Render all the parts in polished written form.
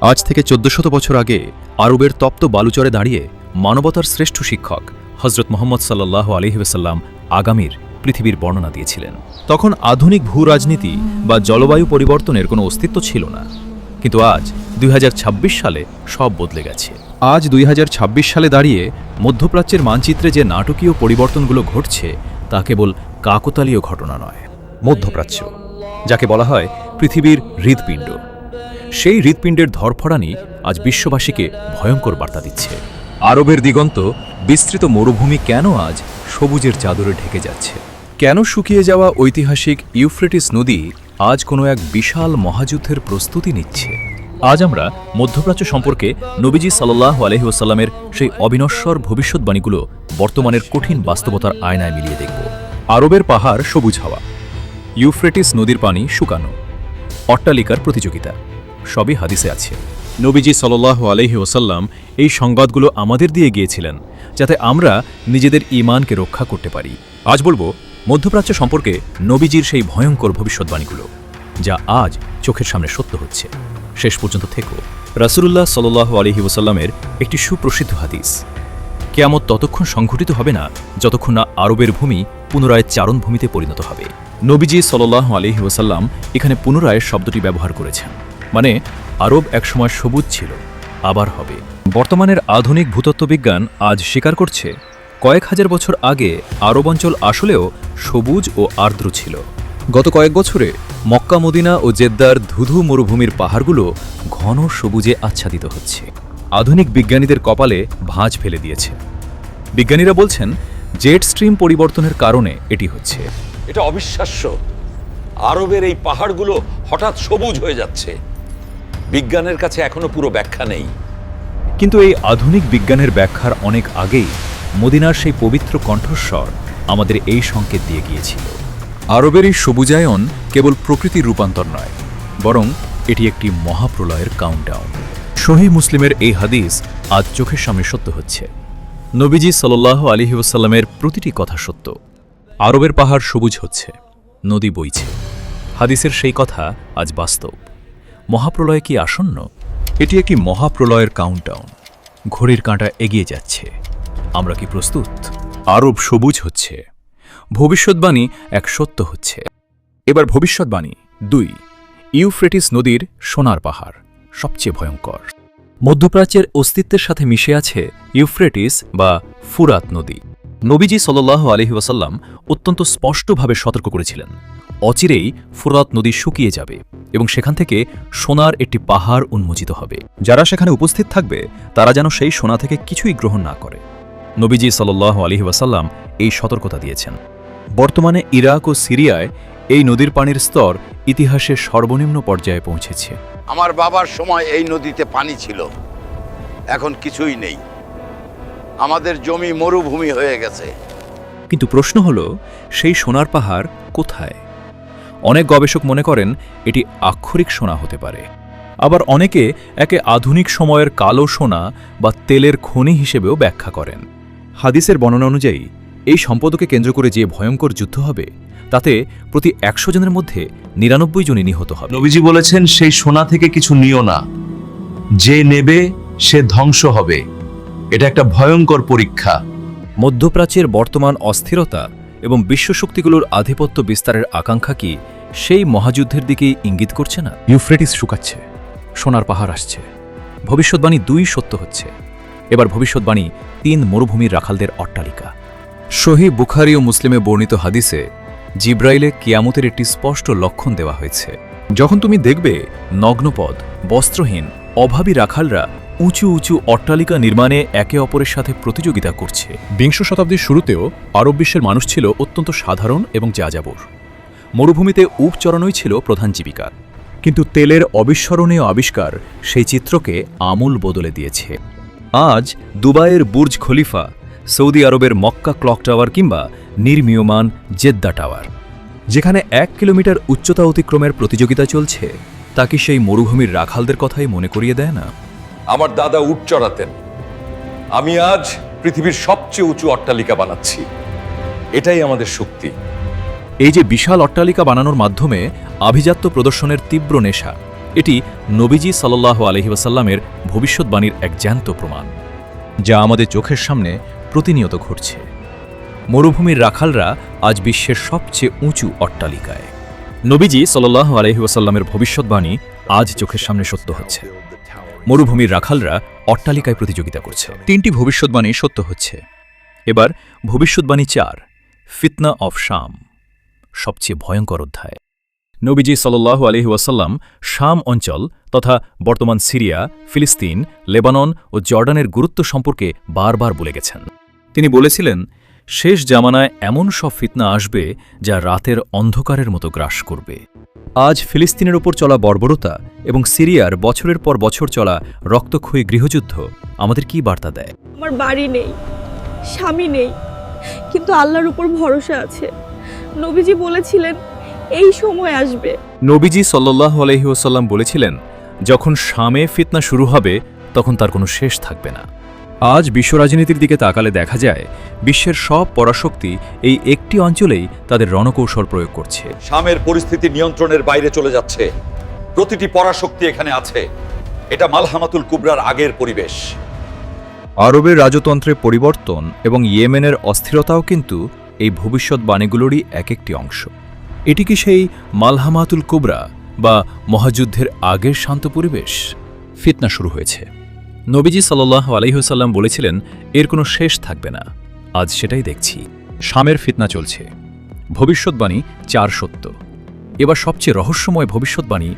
আজ থেকে ১৪০০ বছর আগে আরবের তপ্ত বালুচরে দাঁড়িয়ে মানবতার শ্রেষ্ঠ শিক্ষক হজরত মুহাম্মদ সাল্লাল্লাহু আলাইহি ওয়াসাল্লাম আগামীর পৃথিবীর বর্ণনা দিয়েছিলেন। তখন আধুনিক ভূরাজনীতি বা জলবায়ু পরিবর্তনের কোনো অস্তিত্ব ছিল না। কিন্তু আজ ২০২৬ সালে সব বদলে গেছে। আজ ২০২৬ সালে দাঁড়িয়ে মধ্যপ্রাচ্যের মানচিত্রে যে নাটকীয় পরিবর্তনগুলো ঘটছে তা কেবল কাকতালীয় ঘটনা নয়। মধ্যপ্রাচ্য, যাকে বলা হয় পৃথিবীর হৃৎপিণ্ড, সেই হৃৎপিণ্ডের ধরফড়ানি আজ বিশ্ববাসীকে ভয়ঙ্কর বার্তা দিচ্ছে। আরবের দিগন্ত বিস্তৃত মরুভূমি কেন আজ সবুজের চাদরে ঢেকে যাচ্ছে? কেন শুকিয়ে যাওয়া ঐতিহাসিক ইউফ্রেটিস নদী আজ কোনো এক বিশাল মহাযুদ্ধের প্রস্তুতি নিচ্ছে? আজ আমরা মধ্যপ্রাচ্য সম্পর্কে নবীজি সাল্লাল্লাহু আলাইহি ওয়াসাল্লামের সেই অবিনশ্বর ভবিষ্যৎবাণীগুলো বর্তমানের কঠিন বাস্তবতার আয়নায় মিলিয়ে দেখব। আরবের পাহাড় সবুজ হওয়া, ইউফ্রেটিস নদীর পানি শুকানো, অট্টালিকার প্রতিযোগিতা, সবই হাদিসে আছে। নবীজি সাল্লাল্লাহু আলাইহি ওয়াসাল্লাম এই সংবাদগুলো আমাদের দিয়ে গিয়েছিলেন যাতে আমরা নিজেদের ঈমানকে রক্ষা করতে পারি। আজ বলবো মধ্যপ্রাচ্য সম্পর্কে নবীজির সেই ভয়ঙ্কর ভবিষ্যৎবাণীগুলো, যা আজ চোখের সামনে সত্য হচ্ছে। শেষ পর্যন্ত থেকো। রাসূলুল্লাহ সাল্লাল্লাহু আলাইহি ওয়াসাল্লামের একটি সুপ্রসিদ্ধ হাদিস, কিয়ামত ততক্ষণ সংঘটিত হবে না যতক্ষণ না আরবের ভূমি পুনরায় চারণভূমিতে পরিণত হবে। নবীজি সাল্লাল্লাহু আলাইহি ওয়াসাল্লাম এখানে পুনরায় শব্দটি ব্যবহার করেছেন, মানে আরব একসময় সবুজ ছিল, আবার হবে। বর্তমানের আধুনিক ভূতত্ত্ববিজ্ঞান আজ স্বীকার করছে কয়েক হাজার বছর আগে আরব অঞ্চল আসলেও সবুজ ও আর্দ্র ছিল। গত কয়েক বছরে মক্কা, মদিনা ও জেদ্দার ধুধু মরুভূমির পাহাড়গুলো ঘন সবুজে আচ্ছাদিত হচ্ছে। আধুনিক বিজ্ঞানীদের কপালে ভাঁজ ফেলে দিয়েছে। বিজ্ঞানীরা বলছেন জেট স্ট্রিম পরিবর্তনের কারণে এটি হচ্ছে। এটা অবিশ্বাস্য। আরবের এই পাহাড়গুলো হঠাৎ সবুজ হয়ে যাচ্ছে। বিজ্ঞানের কাছে এখনো পুরো ব্যাখ্যা নেই। কিন্তু এই আধুনিক বিজ্ঞানের ব্যাখ্যার অনেক আগেই মদিনার সেই পবিত্র কণ্ঠস্বর আমাদের এই সংকেত দিয়ে গিয়েছিল। আরবের এই সবুজায়ন কেবল প্রকৃতির রূপান্তর নয়, বরং এটি একটি মহাপ্রলয়ের কাউন্টডাউন। সহিহ মুসলিমের এই হাদিস আজ চোখের সামনে সত্য হচ্ছে। নবীজি সাল্লাল্লাহু আলাইহি ওয়াসাল্লামের প্রতিটি কথা সত্য। আরবের পাহাড় সবুজ হচ্ছে, নদী বইছে। হাদিসের সেই কথা আজ বাস্তব। মহাপ্রলয় কি আসন্ন? এটি একটি মহাপ্রলয়ের কাউন্টডাউন। ঘড়ির কাঁটা এগিয়ে যাচ্ছে। আমরা কি প্রস্তুত? আরব সবুজ হচ্ছে, ভবিষ্যৎবাণী এক সত্য হচ্ছে। এবার ভবিষ্যৎবাণী ২। ইউফ্রেটিস নদীর সোনার পাহাড় সবচেয়ে ভয়ঙ্কর। মধ্যপ্রাচ্যের অস্তিত্বের সাথে মিশে আছে ইউফ্রেটিস বা ফুরাত নদী। নবীজি সাল্লাল্লাহু আলাইহি ওয়াসাল্লাম অত্যন্ত স্পষ্টভাবে সতর্ক করেছিলেন, অচিরেই ফুরাত নদী শুকিয়ে যাবে এবং সেখান থেকে সোনার একটি পাহাড় উন্মোচিত হবে। যারা সেখানে উপস্থিত থাকবে তারা যেন সেই সোনা থেকে কিছুই গ্রহণ না করে। নবীজি সাল্লাল্লাহু আলাইহি ওয়াসাল্লাম এই সতর্কতা দিয়েছেন। বর্তমানে ইরাক ও সিরিয়ায় এই নদীর পানির স্তর ইতিহাসের সর্বনিম্ন পর্যায়ে পৌঁছেছে। আমার বাবার সময় এই নদীতে পানি ছিল, এখন কিছুই নেই। আমাদের জমি মরুভূমি হয়ে গেছে। কিন্তু প্রশ্ন হল, সেই সোনার পাহাড় কোথায়? অনেক গবেষক মনে করেন এটি আক্ষরিক সোনা হতে পারে, আবার অনেকে একে আধুনিক সময়ের কালো সোনা বা তেলের খনি হিসেবেও ব্যাখ্যা করেন। হাদিসের বর্ণনা অনুযায়ী এই সম্পদকে কেন্দ্র করে যে ভয়ঙ্কর যুদ্ধ হবে তাতে প্রতি ১০০ জনের মধ্যে ৯৯ জনই নিহত হবে। নবীজি বলেছেন, সেই সোনা থেকে কিছু নিও না, যে নেবে সে ধ্বংস হবে। এটা একটা ভয়ঙ্কর পরীক্ষা। মধ্যপ্রাচ্যের বর্তমান অস্থিরতা এবং বিশ্বশক্তিগুলোর আধিপত্য বিস্তারের আকাঙ্ক্ষা কি সেই মহাযুদ্ধের দিকেই ইঙ্গিত করছে না? ইউফ্রেটিস শুকাচ্ছে, সোনার পাহাড় আসছে, ভবিষ্যৎবাণী ২ সত্য হচ্ছে। এবার ভবিষ্যৎবাণী ৩ মরুভূমির রাখালদের অট্টালিকা। সহিহ বুখারী ও মুসলিমে বর্ণিত হাদিসে জিব্রাইলে কিয়ামতের একটি স্পষ্ট লক্ষণ দেওয়া হয়েছে। যখন তুমি দেখবে নগ্নপদ, বস্ত্রহীন, অভাবী রাখালরা উঁচু উঁচু অট্টালিকা নির্মাণে একে অপরের সাথে প্রতিযোগিতা করছে। বিংশ শতাব্দীর শুরুতেও আরব বিশ্বের মানুষ ছিল অত্যন্ত সাধারণ এবং যাযাবর। মরুভূমিতে উট চরানোই ছিল প্রধান জীবিকা। কিন্তু তেলের অবিস্মরণীয় আবিষ্কার সেই চিত্রকে আমূল বদলে দিয়েছে। আজ দুবাইয়ের বুর্জ খলিফা, সৌদি আরবের মক্কা ক্লক টাওয়ার কিংবা নির্মীয়মান জেদ্দা টাওয়ার, যেখানে ১ কিলোমিটার উচ্চতা অতিক্রমের প্রতিযোগিতা চলছে, তা কি সেই মরুভূমির রাখালদের কথাই মনে করিয়ে দেয় না? আমার দাদা উট চড়াতেন, আমি আজ পৃথিবীর সবচেয়ে উঁচু অট্টালিকা বানাচ্ছি। এটাই আমাদের শক্তি। এই যে বিশাল অট্টালিকা বানানোর মাধ্যমে আভিজাত্য প্রদর্শনের তীব্র নেশা, এটি নবীজি সাল্লাল্লাহু আলাইহি ওয়াসাল্লামের ভবিষ্যৎবাণীর এক জ্যান্ত প্রমাণ, যা আমাদের চোখের সামনে প্রতিনিয়ত ঘটছে। মরুভূমির রাখালরা আজ বিশ্বের সবচেয়ে উঁচু অট্টালিকায়। নবীজি সাল্লাল্লাহু আলাইহি ওয়াসাল্লামের ভবিষ্যৎবাণী আজ চোখের সামনে সত্য হচ্ছে। মরুভূমির রাখালরা অট্টালিকায় প্রতিযোগিতা করছে। 3টি ভবিষ্যৎবাণী সত্য হচ্ছে। এবার ভবিষ্যৎবাণী 4, ফিতনা অফ শাম, সবচেয়ে ভয়ঙ্কর অধ্যায়। নবীজি সাল্লাল্লাহু আলাইহি ওয়াসাল্লাম শাম অঞ্চল তথা বর্তমান সিরিয়া, ফিলিস্তিন, লেবানন ও জর্ডানের গুরুত্ব সম্পর্কে বারবার বলে গেছেন। তিনি বলেছিলেন, শেষ জামানায় এমন সব ফিতনা আসবে যা রাতের অন্ধকারের মতো গ্রাস করবে। আজ ফিলিস্তিনের ওপর চলা বর্বরতা এবং সিরিয়ার বছরের পর বছর চলা রক্তক্ষয়ী গৃহযুদ্ধ আমাদের কি বার্তা দেয়? আমার বাড়ি নেই, স্বামী নেই, কিন্তু আল্লাহর উপর ভরসা আছে। নবীজি বলেছিলেন এই সময় আসবে। নবীজি সাল্লাল্লাহু আলাইহি ওয়াসাল্লাম বলেছিলেন, যখন শামে ফিতনা শুরু হবে তখন তার কোনো শেষ থাকবে না। আজ বিশ্ব রাজনীতির দিকে তাকালে দেখা যায় বিশ্বের সব পরাশক্তি এই একটি অঞ্চলেই তাদের রণকৌশল প্রয়োগ করছে। শামের পরিস্থিতি নিয়ন্ত্রণের বাইরে চলে যাচ্ছে। প্রতিটি পরাশক্তি এখানে আছে। এটা মালহামাতুল কুবরার আগের পরিবেশ। আরবের রাজতন্ত্রে পরিবর্তন এবং ইয়েমেনের অস্থিরতাও কিন্তু এই ভবিষ্যৎবাণীগুলোরই এক একটি অংশ। এটি কি সেই মালহামাতুল কুবরা বা মহাযুদ্ধের আগের শান্ত পরিবেশ? ফিতনা শুরু হয়েছে। নবীজি সাল্লাল্লাহু আলাইহি ওয়াসাল্লাম বলেছিলেন এর কোনো শেষ থাকবে না। আজ সেটাই দেখছি। শামের ফিতনা চলছে। ভবিষ্যৎবাণী 4 সত্য। এবার সবচেয়ে রহস্যময় ভবিষ্যৎবাণী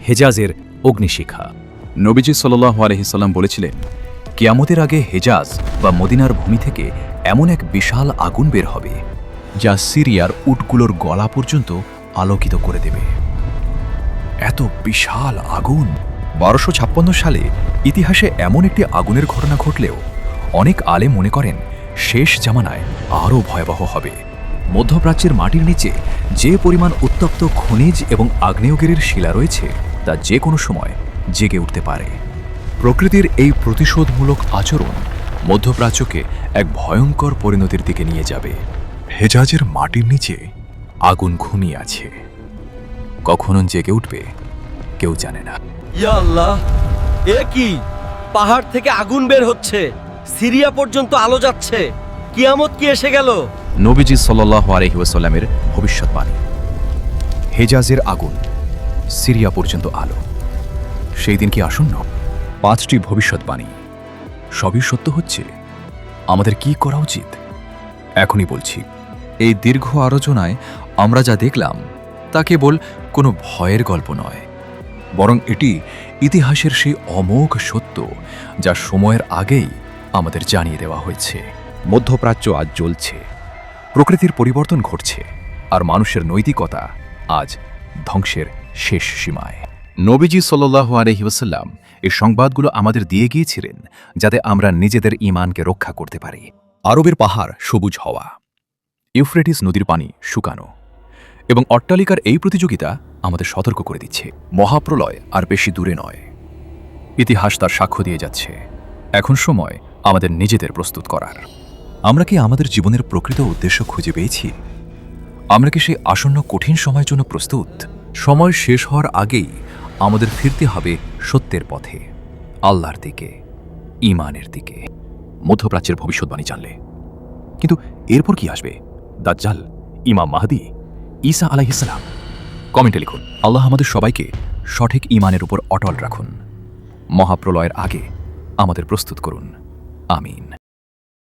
হেজাজের অগ্নিশিখা। নবীজি সাল্লাল্লাহু আলাইহি ওয়াসাল্লাম বলেছিলেন, কিয়ামতের আগে হেজাজ বা মদিনার ভূমি থেকে এমন এক বিশাল আগুন বের হবে যা সিরিয়ার উটগুলোর গলা পর্যন্ত আলোকিত করে দেবে। এত বিশাল আগুন! 1256 সালে ইতিহাসে এমন একটি আগুনের ঘটনা ঘটলেও অনেক আলেম মনে করেন শেষ জামানায় আরও ভয়াবহ হবে। মধ্যপ্রাচ্যের মাটির নিচে যে পরিমাণ উত্তপ্ত খনিজ এবং আগ্নেয়গিরির শিলা রয়েছে তা যে কোনো সময় জেগে উঠতে পারে। প্রকৃতির এই প্রতিশোধমূলক আচরণ মধ্যপ্রাচ্যকে এক ভয়ঙ্কর পরিণতির দিকে নিয়ে যাবে। হেজাজের মাটির নিচে আগুন ঘুমিয়ে আছে। কখন জেগে উঠবে কেউ জানে না। ইয়া আল্লাহ, এ কি? পাহাড় থেকে আগুন বের হচ্ছে, সিরিয়া পর্যন্ত আলো যাচ্ছে। কিয়ামত কি এসে গেল? নবীজি সাল্লাল্লাহু আলাইহি ওয়াসাল্লামের ভবিষ্যৎবাণী। হেজাজের আগুন, সিরিয়া পর্যন্ত আলো। সেই দিন কি আসন্ন? 5টি ভবিষ্যৎবাণী সবই সত্য হচ্ছে। আমাদের কি করা উচিত? এখনই বলছি। এই দীর্ঘ আলোচনায় আমরা যা দেখলাম তা কেবল কোনো ভয়ের গল্প নয়, বরং এটি ইতিহাসের সেই অমোঘ সত্য যা সময়ের আগেই আমাদের জানিয়ে দেওয়া হয়েছে। মধ্যপ্রাচ্য আজ জ্বলছে, প্রকৃতির পরিবর্তন ঘটছে, আর মানুষের নৈতিকতা আজ ধ্বংসের শেষ সীমায়। নবীজি সাল্লাল্লাহু আলাইহি ওয়াসাল্লাম এই সংবাদগুলো আমাদের দিয়ে গিয়েছিলেন যাতে আমরা নিজেদের ঈমানকে রক্ষা করতে পারি। আরবের পাহাড় সবুজ হওয়া, ইউফ্রেটিস নদীর পানি শুকানো এবং অট্টালিকার এই প্রতিযোগিতা আমাদের সতর্ক করে দিচ্ছে মহাপ্রলয় আর বেশি দূরে নয়। ইতিহাস তার সাক্ষ্য দিয়ে যাচ্ছে। এখন সময় আমাদের নিজেদের প্রস্তুত করার। আমরা কি আমাদের জীবনের প্রকৃত উদ্দেশ্য খুঁজে পেয়েছি? আমরা কি সেই আসন্ন কঠিন সময়ের জন্য প্রস্তুত? সময় শেষ হওয়ার আগেই আমাদের ফিরতে হবে সত্যের পথে, আল্লাহর দিকে, ঈমানের দিকে। মধ্যপ্রাচ্যের ভবিষ্যৎবাণী জানলে, কিন্তু এরপর কি আসবে? দাজ্জাল, ইমাম মাহদী, ঈসা আলাইহিস সালাম? কমেন্টে লিখুন। আল্লাহ আমাদের সবাইকে সঠিক ঈমানের উপর অটল রাখুন। মহাপ্রলয়ের আগে আমাদের প্রস্তুত করুন। আমিন।